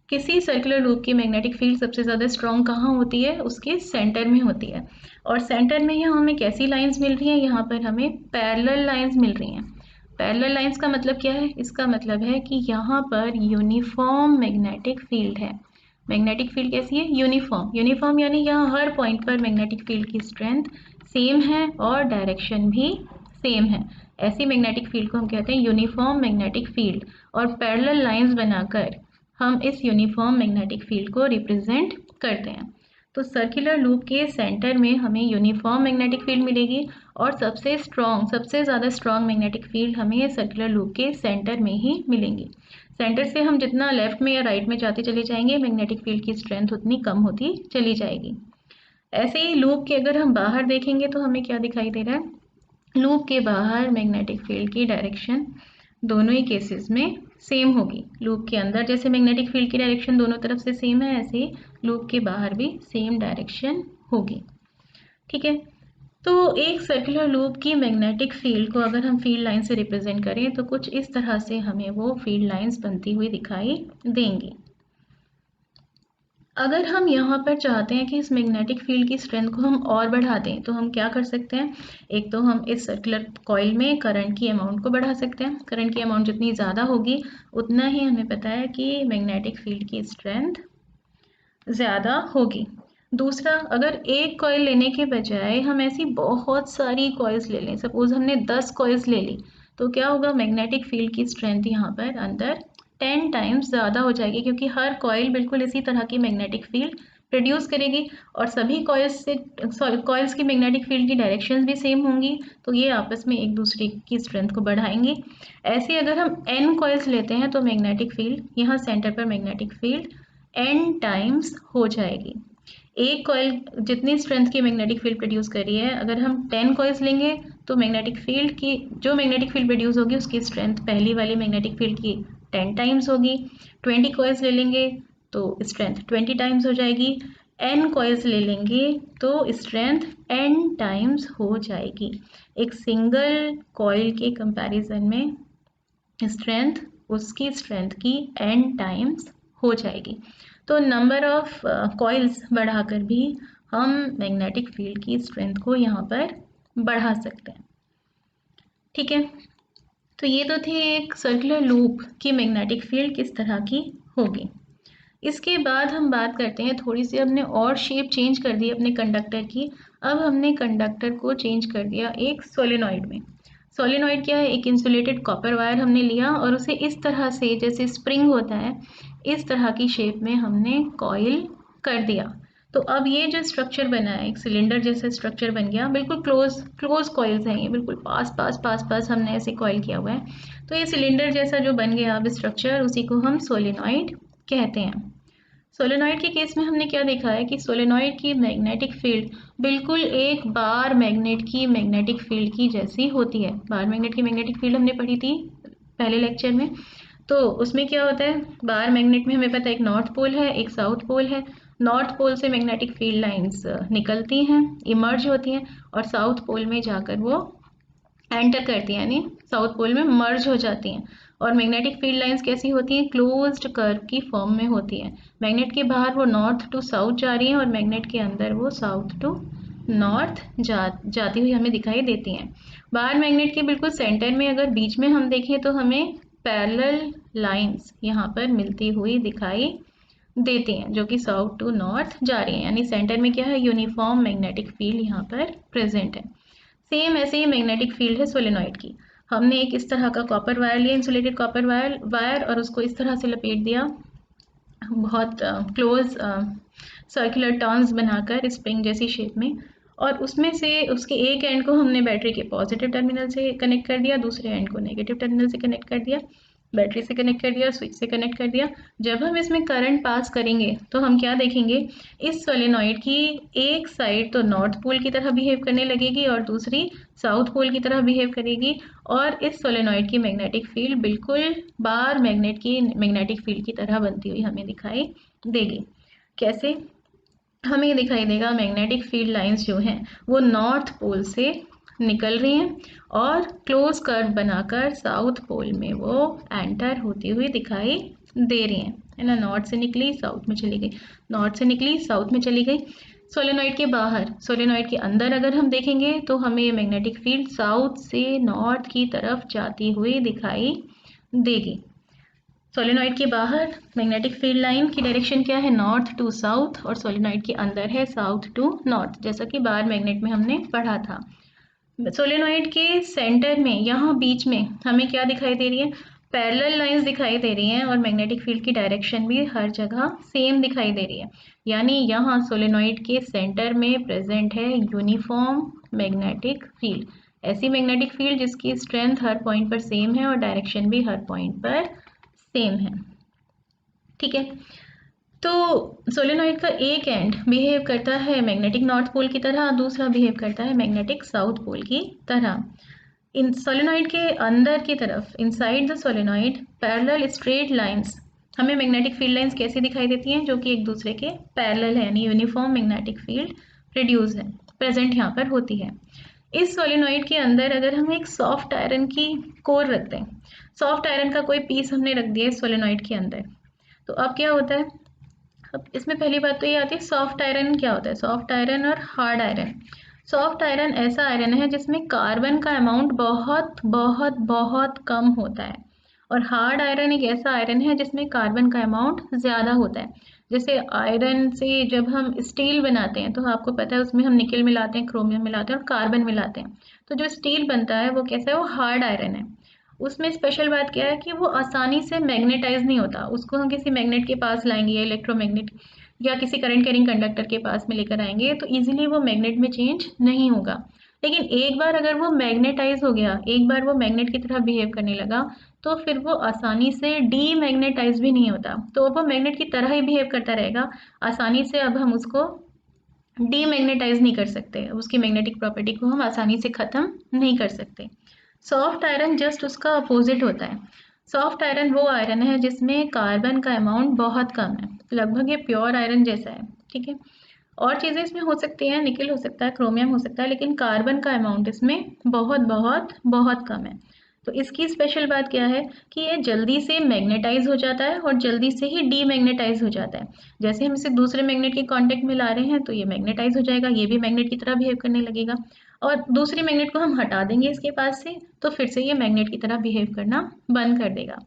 किसी सर्कुलर लूप की मैग्नेटिक फील्ड सबसे ज़्यादा स्ट्रॉन्ग कहाँ होती है? उसके सेंटर में होती है। और सेंटर में यहाँ हमें कैसी लाइंस मिल रही हैं? यहाँ पर हमें पैरेलल लाइंस मिल रही हैं। पैरेलल लाइंस का मतलब क्या है? इसका मतलब है कि यहाँ पर यूनिफॉर्म मैग्नेटिक फील्ड है। मैग्नेटिक फील्ड कैसी है? यूनिफॉर्म। यूनिफॉर्म यानी यहाँ हर पॉइंट पर मैग्नेटिक फील्ड की स्ट्रेंथ सेम है और डायरेक्शन भी सेम है। ऐसी मैग्नेटिक फील्ड को हम कहते हैं यूनिफॉर्म मैग्नेटिक फील्ड। और पैरेलल लाइंस बनाकर हम इस यूनिफॉर्म मैग्नेटिक फील्ड को रिप्रेजेंट करते हैं। तो सर्कुलर लूप के सेंटर में हमें यूनिफॉर्म मैग्नेटिक फील्ड मिलेगी और सबसे ज़्यादा स्ट्रॉन्ग मैग्नेटिक फील्ड हमें सर्कुलर लूप के सेंटर में ही मिलेंगी। सेंटर से हम जितना लेफ्ट में या राइट में जाते चले जाएंगे, मैग्नेटिक फील्ड की स्ट्रेंथ उतनी कम होती चली जाएगी। ऐसे ही लूप के अगर हम बाहर देखेंगे तो हमें क्या दिखाई दे रहा है? लूप के बाहर मैग्नेटिक फील्ड की डायरेक्शन दोनों ही केसेस में सेम होगी। लूप के अंदर जैसे मैग्नेटिक फील्ड की डायरेक्शन दोनों तरफ से सेम है, ऐसे ही लूप के बाहर भी सेम डायरेक्शन होगी। ठीक है, तो एक सर्कुलर लूप की मैग्नेटिक फील्ड को अगर हम फील्ड लाइन से रिप्रेजेंट करें तो कुछ इस तरह से हमें वो फील्ड लाइंस बनती हुई दिखाई देंगी। अगर हम यहाँ पर चाहते हैं कि इस मैग्नेटिक फील्ड की स्ट्रेंथ को हम और बढ़ा दें तो हम क्या कर सकते हैं? एक तो हम इस सर्कुलर कॉइल में करंट की अमाउंट को बढ़ा सकते हैं। करंट की अमाउंट जितनी ज़्यादा होगी उतना ही हमें पता है कि मैग्नेटिक फील्ड की स्ट्रेंथ ज़्यादा होगी। दूसरा, अगर एक कॉइल लेने के बजाय हम ऐसी बहुत सारी कॉइल्स ले लें, सपोज हमने 10 कॉइल्स ले ली, तो क्या होगा? मैग्नेटिक फील्ड की स्ट्रेंथ यहाँ पर अंदर 10 टाइम्स ज़्यादा हो जाएगी, क्योंकि हर कॉइल बिल्कुल इसी तरह की मैग्नेटिक फील्ड प्रोड्यूस करेगी और सभी कॉइल्स की मैग्नेटिक फील्ड की डायरेक्शंस भी सेम होंगी, तो ये आपस में एक दूसरे की स्ट्रेंथ को बढ़ाएंगी। ऐसे अगर हम n कॉइल्स लेते हैं तो मैग्नेटिक फील्ड यहाँ सेंटर पर मैग्नेटिक फील्ड n टाइम्स हो जाएगी। एक कॉइल जितनी स्ट्रेंथ की मैग्नेटिक फील्ड प्रोड्यूस कर रही है, अगर हम 10 कॉइल्स लेंगे तो मैग्नेटिक फील्ड की जो मैग्नेटिक फील्ड प्रोड्यूस होगी उसकी स्ट्रेंथ पहली वाली मैग्नेटिक फील्ड की 10 टाइम्स होगी। 20 कॉइल्स ले लेंगे तो स्ट्रेंथ 20 टाइम्स हो जाएगी। n कॉइल्स ले लेंगे तो स्ट्रेंथ n टाइम्स हो जाएगी। एक सिंगल कॉइल के कंपैरिजन में स्ट्रेंथ उसकी स्ट्रेंथ की n टाइम्स हो जाएगी। तो नंबर ऑफ कॉइल्स बढ़ाकर भी हम मैग्नेटिक फील्ड की स्ट्रेंथ को यहाँ पर बढ़ा सकते हैं। ठीक है, तो ये तो थी एक सर्कुलर लूप की मैग्नेटिक फील्ड किस तरह की होगी। इसके बाद हम बात करते हैं, थोड़ी सी हमने और शेप चेंज कर दी अपने कंडक्टर की। अब हमने कंडक्टर को चेंज कर दिया एक सोलेनॉइड में। सोलेनॉइड क्या है? एक इंसुलेटेड कॉपर वायर हमने लिया और उसे इस तरह से, जैसे स्प्रिंग होता है, इस तरह की शेप में हमने कॉइल कर दिया। तो अब ये जो स्ट्रक्चर बना है, एक सिलेंडर जैसा स्ट्रक्चर बन गया। बिल्कुल क्लोज कॉइल्स हैं ये, बिल्कुल पास हमने ऐसे कॉइल किया हुआ है। तो ये सिलेंडर जैसा जो बन गया अब स्ट्रक्चर, उसी को हम सोलेनॉइड कहते हैं। सोलेनॉइड के केस में हमने क्या देखा है कि सोलेनॉइड की मैग्नेटिक फील्ड बिल्कुल एक बार मैग्नेट की मैग्नेटिक फील्ड की जैसी होती है। बार मैग्नेट की मैग्नेटिक फील्ड हमने पढ़ी थी पहले लेक्चर में। तो उसमें क्या होता है? बार मैग्नेट में हमें पता है एक नॉर्थ पोल है, एक साउथ पोल है। नॉर्थ पोल से मैग्नेटिक फील्ड लाइंस निकलती हैं, इमर्ज होती हैं और साउथ पोल में जाकर वो एंटर करती हैं, यानी साउथ पोल में मर्ज हो जाती हैं। और मैग्नेटिक फील्ड लाइंस कैसी होती हैं? क्लोज्ड कर्व की फॉर्म में होती हैं। मैग्नेट के बाहर वो नॉर्थ टू साउथ जा रही हैं और मैग्नेट के अंदर वो साउथ टू नॉर्थ जाती हुई हमें दिखाई देती हैं। बाहर मैग्नेट के बिल्कुल सेंटर में अगर बीच में हम देखें तो हमें पैरेलल लाइंस यहाँ पर मिलती हुई दिखाई देती हैं, जो कि साउथ टू नॉर्थ जा रही हैं, यानी सेंटर में क्या है? यूनिफॉर्म मैग्नेटिक फील्ड यहाँ पर प्रेजेंट है। सेम ऐसे ही मैग्नेटिक फील्ड है सोलेनॉइड की। हमने एक इस तरह का कॉपर वायर लिया, इंसुलेटेड कॉपर वायर, और उसको इस तरह से लपेट दिया, बहुत क्लोज सर्कुलर टर्न्स बनाकर स्प्रिंग जैसी शेप में। और उसमें से उसके एक एंड को हमने बैटरी के पॉजिटिव टर्मिनल से कनेक्ट कर दिया, दूसरे एंड को नेगेटिव टर्मिनल से कनेक्ट कर दिया, बैटरी से कनेक्ट कर दिया, स्विच से कनेक्ट कर दिया। जब हम इसमें करंट पास करेंगे तो हम क्या देखेंगे? इस सोलेनॉइड की एक साइड तो नॉर्थ पोल की तरह बिहेव करने लगेगी और दूसरी साउथ पोल की तरह बिहेव करेगी। और इस सोलेनॉइड की मैग्नेटिक फील्ड बिल्कुल बार मैग्नेट की मैग्नेटिक फील्ड की तरह बनती हुई हमें दिखाई देगी। कैसे? हमें दिखाई देगा मैग्नेटिक फील्ड लाइंस जो हैं वो नॉर्थ पोल से निकल रही हैं और क्लोज कर्व बनाकर साउथ पोल में वो एंटर होती हुई दिखाई दे रही हैं। है ना, नॉर्थ से निकली साउथ में चली गई, नॉर्थ से निकली साउथ में चली गई। सोलेनॉइड के बाहर, सोलेनॉइड के अंदर अगर हम देखेंगे तो हमें ये मैग्नेटिक फील्ड साउथ से नॉर्थ की तरफ जाती हुई दिखाई देगी। सोलेनॉइड के बाहर मैग्नेटिक फील्ड लाइन की डायरेक्शन क्या है, नॉर्थ टू साउथ, और सोलेनॉइड के अंदर है साउथ टू नॉर्थ, जैसा कि बार मैग्नेट में हमने पढ़ा था। सोलेनॉइड के सेंटर में, यहाँ बीच में हमें क्या दिखाई दे रही है, पैरेलल लाइंस दिखाई दे रही हैं, और मैग्नेटिक फील्ड की डायरेक्शन भी हर जगह सेम दिखाई दे रही है। यानी यहाँ सोलेनॉइड के सेंटर में प्रेजेंट है यूनिफॉर्म मैग्नेटिक फील्ड, ऐसी मैग्नेटिक फील्ड जिसकी स्ट्रेंथ हर पॉइंट पर सेम है और डायरेक्शन भी हर पॉइंट पर सेम है। ठीक है, तो सोलेनॉइड का एक एंड बिहेव करता है मैग्नेटिक नॉर्थ पोल की तरह, दूसरा बिहेव करता है मैग्नेटिक साउथ पोल की तरह। इन सोलेनॉइड के अंदर की तरफ, inside the solenoid, parallel straight lines, हमें मैग्नेटिक फील्ड लाइंस कैसी दिखाई देती हैं, जो कि एक दूसरे के पैरेलल है, यानी यूनिफॉर्म मैग्नेटिक फील्ड प्रोड्यूस है, प्रेजेंट यहाँ पर होती है। इस सोलेनॉइड के अंदर अगर हम एक सॉफ्ट आयरन की कोर रखते हैं, सॉफ्ट आयरन का कोई पीस हमने रख दिया इस सोलेनॉइड के अंदर, तो अब क्या होता है, अब इसमें पहली बात तो ये आती है सॉफ्ट आयरन क्या होता है, सॉफ्ट आयरन और हार्ड आयरन। सॉफ्ट आयरन ऐसा आयरन है जिसमें कार्बन का अमाउंट बहुत बहुत बहुत कम होता है, और हार्ड आयरन एक ऐसा आयरन है जिसमें कार्बन का अमाउंट ज़्यादा होता है। जैसे आयरन से जब हम स्टील बनाते हैं तो आपको पता है उसमें हम निकल मिलाते हैं, क्रोमियम मिलाते हैं और कार्बन मिलाते हैं, तो जो स्टील बनता है वो कैसा है, वो हार्ड आयरन है। उसमें स्पेशल बात क्या है कि वो आसानी से मैग्नेटाइज नहीं होता, उसको हम किसी मैग्नेट के पास लाएंगे या इलेक्ट्रोमैग्नेट या किसी करंट कैरिंग कंडक्टर के पास में लेकर आएंगे तो इजीली वो मैग्नेट में चेंज नहीं होगा। लेकिन एक बार अगर वो मैग्नेटाइज हो गया, एक बार वो मैग्नेट की तरह बिहेव करने लगा, तो फिर वो आसानी से डीमैग्नेटाइज भी नहीं होता, तो वो मैग्नेट की तरह ही बिहेव करता रहेगा। आसानी से अब हम उसको डीमैग्नेटाइज नहीं कर सकते, उसकी मैग्नेटिक प्रॉपर्टी को हम आसानी से ख़त्म नहीं कर सकते। सॉफ्ट आयरन जस्ट उसका अपोजिट होता है। सॉफ्ट आयरन वो आयरन है जिसमें कार्बन का अमाउंट बहुत कम है, लगभग ये प्योर आयरन जैसा है। ठीक है, और चीज़ें इसमें हो सकती हैं, निकल हो सकता है, क्रोमियम हो सकता है, लेकिन कार्बन का अमाउंट इसमें बहुत बहुत बहुत कम है। तो इसकी स्पेशल बात क्या है कि ये जल्दी से मैग्नेटाइज हो जाता है और जल्दी से ही डीमैग्नेटाइज हो जाता है। जैसे हम इसे दूसरे मैग्नेट के कांटेक्ट में ला रहे हैं तो ये मैग्नेटाइज हो जाएगा, ये भी मैग्नेट की तरह बिहेव करने लगेगा, और दूसरी मैग्नेट को हम हटा देंगे इसके पास से तो फिर से ये मैग्नेट की तरह बिहेव करना बंद कर देगा।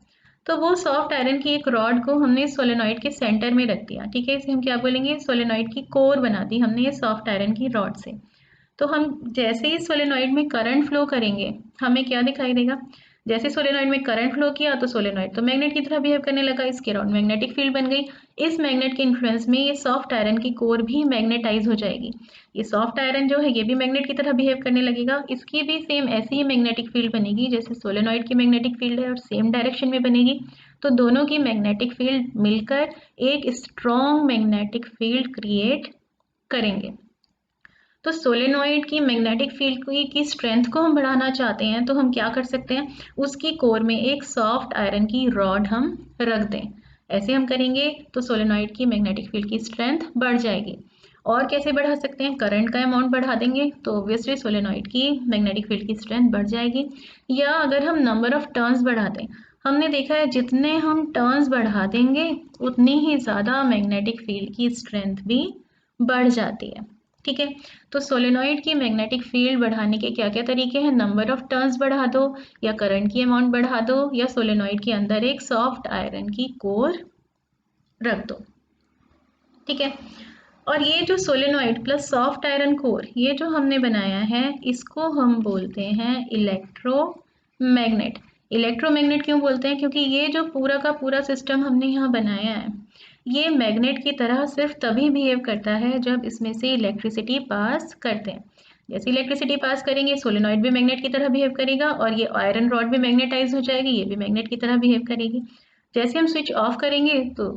तो वो सॉफ्ट आयरन की एक रॉड को हमने सोलेनॉइड के सेंटर में रख दिया। ठीक है, इसे हम क्या बोलेंगे, सोलेनॉइड की कोर बना दी हमने ये सॉफ्ट आयरन की रॉड से। तो हम जैसे ही सोलेनॉइड में करंट फ्लो करेंगे हमें क्या दिखाई देगा, जैसे सोलेनॉइड में करंट फ्लो किया तो सोलेनॉइड तो मैग्नेट की तरह बिहेव करने लगा, इसके अराउंड मैग्नेटिक फील्ड बन गई। इस मैग्नेट के इन्फ्लुएंस में ये सॉफ्ट आयरन की कोर भी मैग्नेटाइज हो जाएगी। ये सॉफ्ट आयरन जो है ये भी मैग्नेट की तरह बिहेव करने लगेगा, इसकी भी सेम ऐसी ही मैग्नेटिक फील्ड बनेगी जैसे सोलेनॉइड की मैग्नेटिक फील्ड है और सेम डायरेक्शन में बनेगी। तो दोनों की मैग्नेटिक फील्ड मिलकर एक स्ट्रॉन्ग मैग्नेटिक फील्ड क्रिएट करेंगे। तो सोलेनॉइड की मैग्नेटिक फील्ड की स्ट्रेंथ को हम बढ़ाना चाहते हैं तो हम क्या कर सकते हैं, उसकी कोर में एक सॉफ्ट आयरन की रॉड हम रख दें। ऐसे हम करेंगे तो सोलेनॉइड की मैग्नेटिक फील्ड की स्ट्रेंथ बढ़ जाएगी। और कैसे बढ़ा सकते हैं, करंट का अमाउंट बढ़ा देंगे तो ऑब्वियसली सोलेनॉइड की मैग्नेटिक फील्ड की स्ट्रेंथ बढ़ जाएगी। या अगर हम नंबर ऑफ टर्न्स बढ़ा दें, हमने देखा है जितने हम टर्न्स बढ़ा देंगे उतनी ही ज़्यादा मैग्नेटिक फील्ड की स्ट्रेंथ भी बढ़ जाती है। ठीक है, तो सोलेनॉइड की मैग्नेटिक फील्ड बढ़ाने के क्या क्या तरीके हैं, नंबर ऑफ टर्न्स बढ़ा दो, या करंट की अमाउंट बढ़ा दो, या सोलेनॉइड के अंदर एक सॉफ्ट आयरन की कोर रख दो। ठीक है, और ये जो solenoid plus soft iron core ये जो हमने बनाया है इसको हम बोलते हैं इलेक्ट्रोमैग्नेट। इलेक्ट्रोमैग्नेट क्यों बोलते हैं, क्योंकि ये जो पूरा का पूरा सिस्टम हमने यहाँ बनाया है ये मैग्नेट की तरह सिर्फ तभी बिहेव करता है जब इसमें से इलेक्ट्रिसिटी पास करते हैं। जैसे इलेक्ट्रिसिटी पास करेंगे सोलेनॉइड भी मैग्नेट की तरह बिहेव करेगा, और ये आयरन रॉड भी मैग्नेटाइज हो जाएगी, ये भी मैग्नेट की तरह बिहेव करेगी। जैसे हम स्विच ऑफ करेंगे तो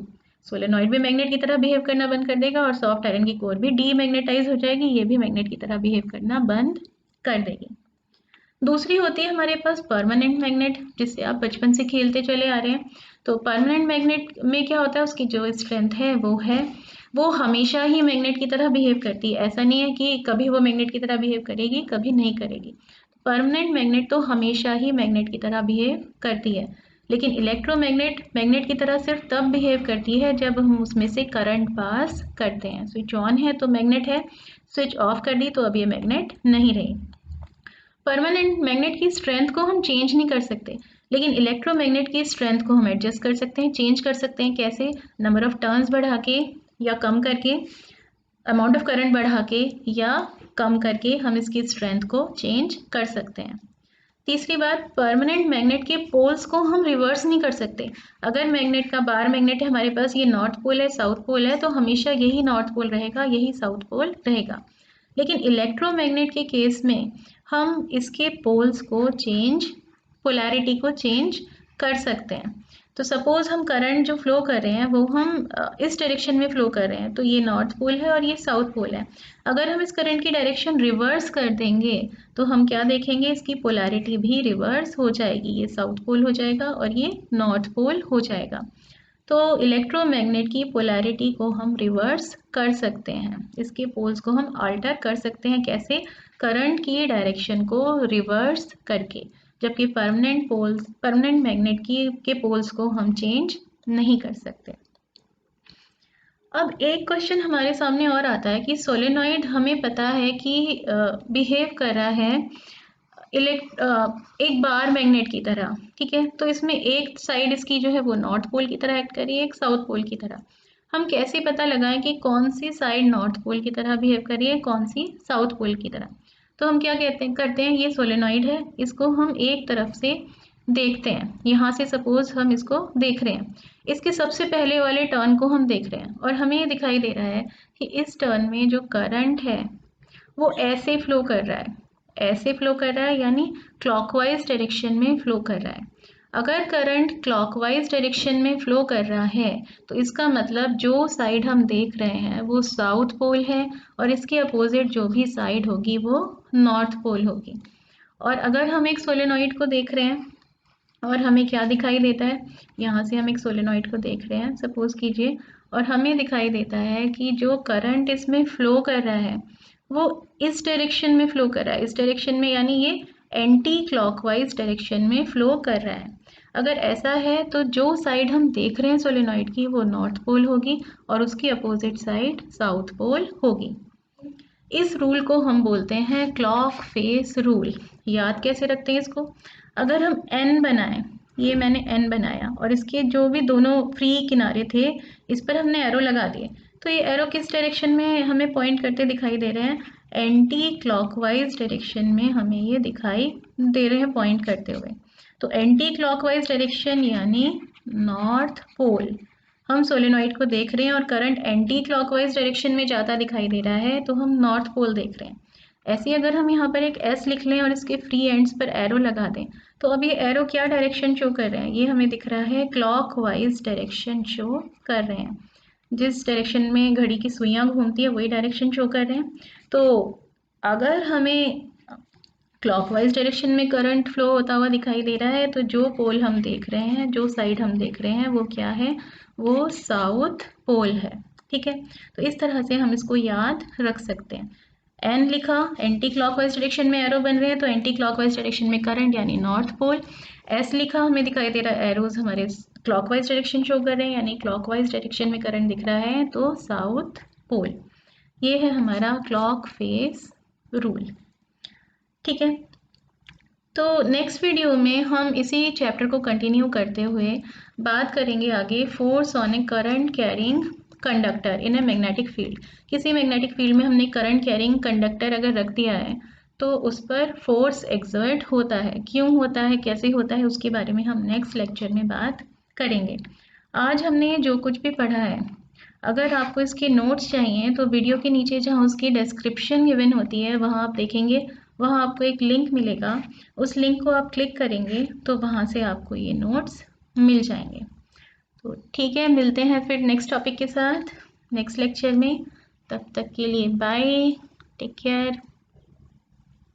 सोलेनॉइड भी मैग्नेट की तरह बिहेव करना बंद कर देगा, और सॉफ्ट आयरन की कोर भी डीमैग्नेटाइज हो जाएगी, ये भी मैग्नेट की तरह बिहेव करना बंद कर देगी। दूसरी होती है हमारे पास परमानेंट मैग्नेट, जिससे आप बचपन से खेलते चले आ रहे हैं। तो परमानेंट मैग्नेट में क्या होता है, उसकी जो स्ट्रेंथ है वो हमेशा ही मैग्नेट की तरह बिहेव करती है। ऐसा नहीं है कि कभी वो मैग्नेट की तरह बिहेव करेगी कभी नहीं करेगी। परमानेंट मैग्नेट तो हमेशा ही मैग्नेट की तरह बिहेव करती है। लेकिन इलेक्ट्रोमैग्नेट मैग्नेट की तरह सिर्फ तब बिहेव करती है जब हम उसमें से करंट पास करते हैं। स्विच ऑन है तो मैग्नेट है, स्विच ऑफ कर दी तो अब ये मैग्नेट नहीं रही। परमानेंट मैग्नेट की स्ट्रेंथ को हम चेंज नहीं कर सकते, लेकिन इलेक्ट्रोमैग्नेट की स्ट्रेंथ को हम एडजस्ट कर सकते हैं, चेंज कर सकते हैं। कैसे? नंबर ऑफ टर्न्स बढ़ा के या कम करके, अमाउंट ऑफ करंट बढ़ा के या कम करके हम इसकी स्ट्रेंथ को चेंज कर सकते हैं। तीसरी बात, परमानेंट मैग्नेट के पोल्स को हम रिवर्स नहीं कर सकते। अगर मैग्नेट का बार मैग्नेट है हमारे पास, ये नॉर्थ पोल है, साउथ पोल है, तो हमेशा यही नॉर्थ पोल रहेगा, यही साउथ पोल रहेगा। लेकिन इलेक्ट्रोमैग्नेट के केस में हम इसके पोल्स को चेंज, पोलैरिटी को चेंज कर सकते हैं। तो सपोज हम करंट जो फ्लो कर रहे हैं वो हम इस डायरेक्शन में फ्लो कर रहे हैं, तो ये नॉर्थ पोल है और ये साउथ पोल है। अगर हम इस करंट की डायरेक्शन रिवर्स कर देंगे तो हम क्या देखेंगे, इसकी पोलैरिटी भी रिवर्स हो जाएगी, ये साउथ पोल हो जाएगा और ये नॉर्थ पोल हो जाएगा। तो इलेक्ट्रोमैग्नेट की पोलैरिटी को हम रिवर्स कर सकते हैं, इसके पोल्स को हम अल्टर कर सकते हैं। कैसे? करंट की डायरेक्शन को रिवर्स करके, जबकि परमानेंट मैग्नेट के पोल्स को हम चेंज नहीं कर सकते। अब एक क्वेश्चन हमारे सामने और आता है कि सोलेनॉइड हमें पता है कि बिहेव कर रहा है एक बार मैग्नेट की तरह, ठीक है। तो इसमें एक साइड इसकी जो है वो नॉर्थ पोल की तरह एक्ट कर रही है, एक साउथ पोल की तरह। हम कैसे पता लगाएं कि कौन सी साइड नॉर्थ पोल की तरह बिहेव कर रही है, कौन सी साउथ पोल की तरह? तो हम क्या करते हैं, ये सोलेनॉइड है, इसको हम एक तरफ से देखते हैं। यहाँ से सपोज हम इसको देख रहे हैं, इसके सबसे पहले वाले टर्न को हम देख रहे हैं और हमें ये दिखाई दे रहा है कि इस टर्न में जो करंट है वो ऐसे फ्लो कर रहा है, ऐसे फ्लो कर रहा है, यानी क्लॉकवाइज डायरेक्शन में फ्लो कर रहा है। अगर करंट क्लॉकवाइज डायरेक्शन में फ्लो कर रहा है तो इसका मतलब जो साइड हम देख रहे हैं वो साउथ पोल है और इसके अपोजिट जो भी साइड होगी वो नॉर्थ पोल होगी। और अगर हम एक सोलेनॉइड को देख रहे हैं और हमें क्या दिखाई देता है, यहाँ से हम एक सोलेनॉइड को देख रहे हैं सपोज कीजिए, और हमें दिखाई देता है कि जो करंट इसमें फ्लो कर रहा है वो इस डायरेक्शन में फ्लो कर रहा है, इस डायरेक्शन में, यानी ये एंटी क्लॉकवाइज डायरेक्शन में फ्लो कर रहा है। अगर ऐसा है तो जो साइड हम देख रहे हैं सोलेनॉइड की वो नॉर्थ पोल होगी और उसकी अपोजिट साइड साउथ पोल होगी। इस रूल को हम बोलते हैं क्लॉक फेस रूल। याद कैसे रखते हैं इसको? अगर हम एन बनाएं, ये मैंने एन बनाया और इसके जो भी दोनों फ्री किनारे थे इस पर हमने एरो लगा दिए, तो ये एरो किस डायरेक्शन में हमें पॉइंट करते दिखाई दे रहे हैं? एंटी क्लॉकवाइज डायरेक्शन में हमें ये दिखाई दे रहे हैं पॉइंट करते हुए। तो एंटी क्लॉकवाइज डायरेक्शन यानी नॉर्थ पोल। हम सोलेनॉइड को देख रहे हैं और करंट एंटी क्लॉकवाइज डायरेक्शन में जाता दिखाई दे रहा है, तो हम नॉर्थ पोल देख रहे हैं। ऐसे ही अगर हम यहाँ पर एक एस लिख लें और इसके फ्री एंड्स पर एरो लगा दें, तो अब ये एरो क्या डायरेक्शन शो कर रहे हैं? ये हमें दिख रहा है क्लॉकवाइज डायरेक्शन शो कर रहे हैं। जिस डायरेक्शन में घड़ी की सुइयाँ घूमती है वही डायरेक्शन शो कर रहे हैं। तो अगर हमें क्लॉकवाइज डायरेक्शन में करंट फ्लो होता हुआ दिखाई दे रहा है तो जो पोल हम देख रहे हैं, जो साइड हम देख रहे हैं वो क्या है? वो साउथ पोल है, ठीक है। तो इस तरह से हम इसको याद रख सकते हैं। एन लिखा, एंटी क्लॉकवाइज डायरेक्शन में एरो बन रहे हैं तो एंटी क्लॉकवाइज डायरेक्शन में करंट यानी नॉर्थ पोल। एस लिखा, हमें दिखाई दे रहा है एरोज हमारे क्लॉकवाइज डायरेक्शन शो कर रहे हैं यानी क्लॉकवाइज डायरेक्शन में करंट दिख रहा है तो साउथ पोल। ये है हमारा क्लॉक फेस रूल, ठीक है। तो नेक्स्ट वीडियो में हम इसी चैप्टर को कंटिन्यू करते हुए बात करेंगे आगे force on A current carrying conductor in a magnetic field. किसी मैग्नेटिक फील्ड में हमने करंट कैरिंग कंडक्टर अगर रख दिया है तो उस पर फोर्स एक्सर्ट होता है, क्यों होता है, कैसे होता है, उसके बारे में हम नेक्स्ट लेक्चर में बात करेंगे। आज हमने जो कुछ भी पढ़ा है, अगर आपको इसके नोट्स चाहिए तो वीडियो के नीचे जहाँ उसकी डिस्क्रिप्शन गिवन होती है वहाँ आप देखेंगे, वहाँ आपको एक लिंक मिलेगा, उस लिंक को आप क्लिक करेंगे तो वहाँ से आपको ये नोट्स मिल जाएंगे। तो ठीक है, मिलते हैं फिर नेक्स्ट टॉपिक के साथ नेक्स्ट लेक्चर में। तब तक के लिए बाय, टेक केयर।